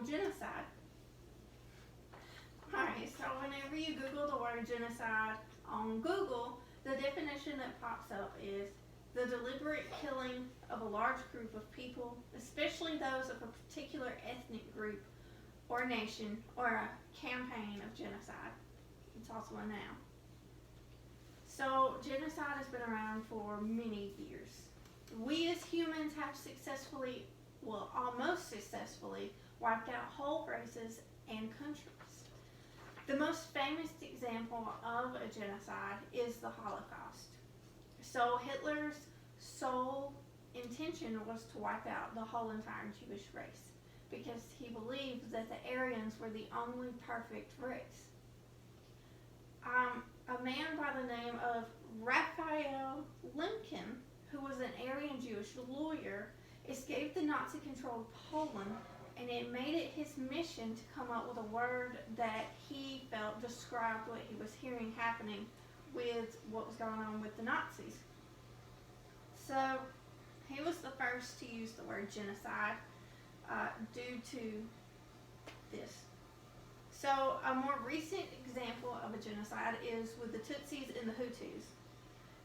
genocide. Alright, so whenever you Google the word genocide on Google, the definition that pops up is the deliberate killing of a large group of people, especially those of a particular ethnic group or nation, or a campaign of genocide. It's also a noun. So genocide has been around for many years. We as humans have successfully, well, almost successfully, wiped out whole races and countries. The most famous example of a genocide is the Holocaust. So Hitler's sole intention was to wipe out the whole entire Jewish race because he believed that the Aryans were the only perfect race. A man by the name of Raphael Lemkin, who was an Aryan Jewish lawyer, escaped the Nazi-controlled Poland, and it made it his mission to come up with a word that he felt described what he was hearing happening with what was going on with the Nazis. So he was the first to use the word genocide due to this. So a more recent example of a genocide is with the Tutsis and the Hutus.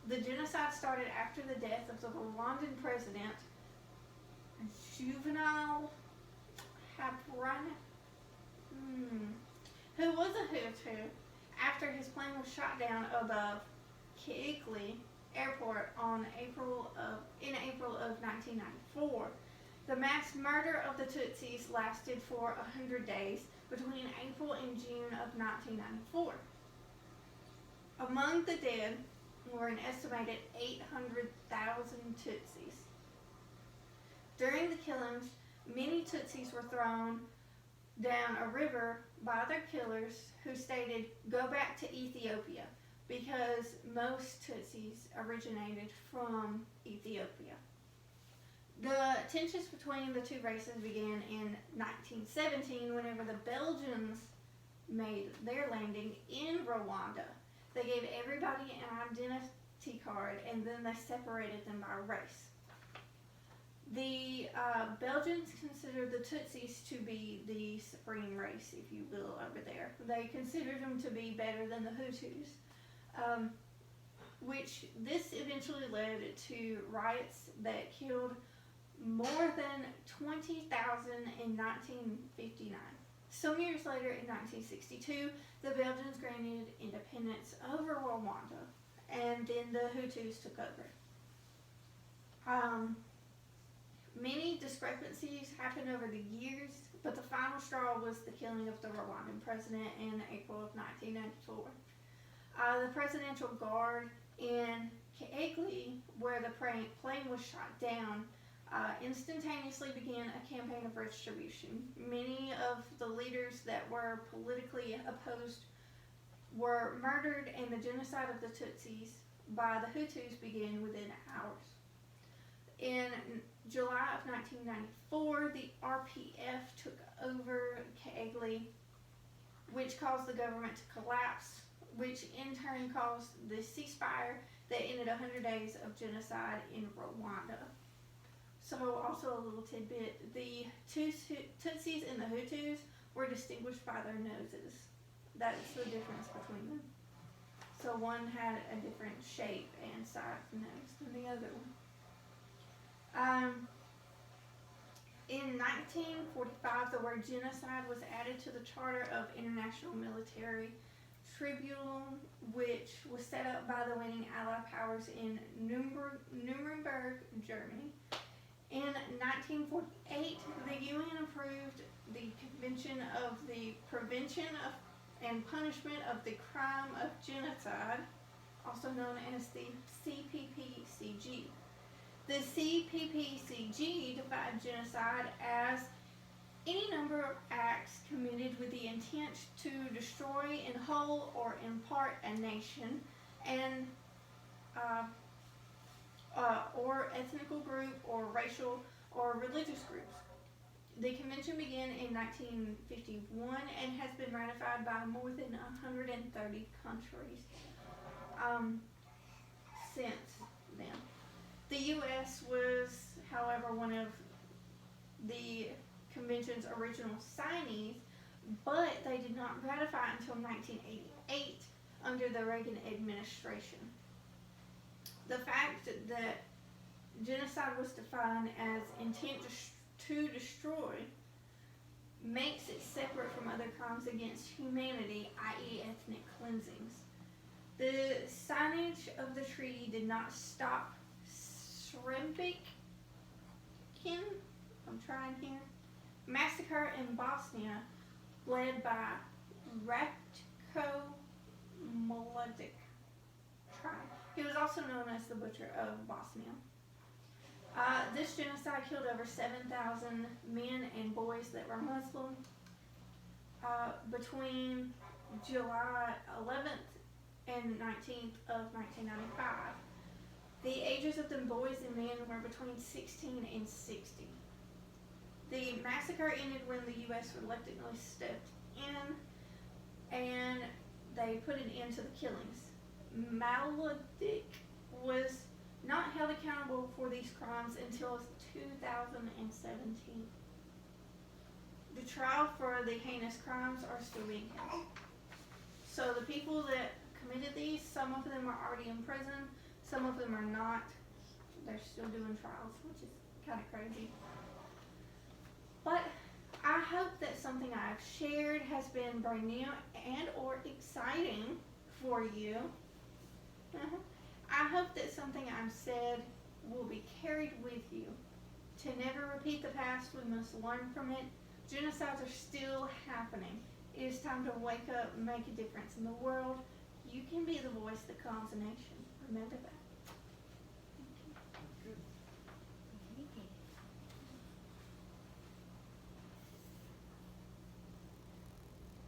The genocide started after the death of the Rwandan president, Juvenal Habyarimana, who was a Hutu, after his plane was shot down above Kigali Airport in April of 1994. The mass murder of the Tutsis lasted for 100 days between April and June of 1994. Among the dead were an estimated 800,000 Tutsis. During the killings, many Tutsis were thrown down a river by their killers who stated, "Go back to Ethiopia," because most Tutsis originated from Ethiopia. The tensions between the two races began in 1917 whenever the Belgians made their landing in Rwanda. They gave everybody an identity card and then they separated them by race. The Belgians considered the Tutsis to be the supreme race, if you will, over there. They considered them to be better than the Hutus, which this eventually led to riots that killed more than 20,000 in 1959. Some years later, in 1962, the Belgians granted independence over Rwanda, and then the Hutus took over. Many discrepancies happened over the years, but the final straw was the killing of the Rwandan president in April of 1994. The Presidential Guard in Kigali, where the plane was shot down, instantaneously began a campaign of retribution. Many of the leaders that were politically opposed were murdered, and the genocide of the Tutsis by the Hutus began within hours. In July of 1994, the RPF took over Kigali, which caused the government to collapse, which in turn caused the ceasefire that ended 100 days of genocide in Rwanda. So also a little tidbit, the Tutsis and the Hutus were distinguished by their noses. That's the difference between them. So one had a different shape and size of nose than the other one. In 1945, the word genocide was added to the Charter of International Military Tribunal, which was set up by the winning Allied powers in Nuremberg, Germany. In 1948, the UN approved the Convention of the Prevention of and Punishment of the Crime of Genocide, also known as the CPPCG. The CPPCG defined genocide as any number of acts committed with the intent to destroy in whole or in part a nation and or ethnical group or racial or religious groups. The convention began in 1951 and has been ratified by more than 130 countries since then. The U.S. was, however, one of the Convention's original signees, but they did not ratify until 1988 under the Reagan administration. The fact that genocide was defined as intent to destroy makes it separate from other crimes against humanity, i.e. ethnic cleansings. The signage of the treaty did not stop Srebrenica, massacre in Bosnia, led by Ratko Mladic tribe. He was also known as the Butcher of Bosnia. This genocide killed over 7,000 men and boys that were Muslim. Between July 11th and 19th of 1995. The ages of the boys and men were between 16 and 60. The massacre ended when the U.S. reluctantly stepped in and they put an end to the killings. Mladic was not held accountable for these crimes until 2017. The trial for the heinous crimes are still being held. So the people that committed these, some of them are already in prison, some of them are not. They're still doing trials, which is kind of crazy. But I hope that something I've shared has been brand new and or exciting for you. I hope that something I've said will be carried with you. To never repeat the past, we must learn from it. Genocides are still happening. It is time to wake up and make a difference in the world. You can be the voice that calms a nation. Remember that.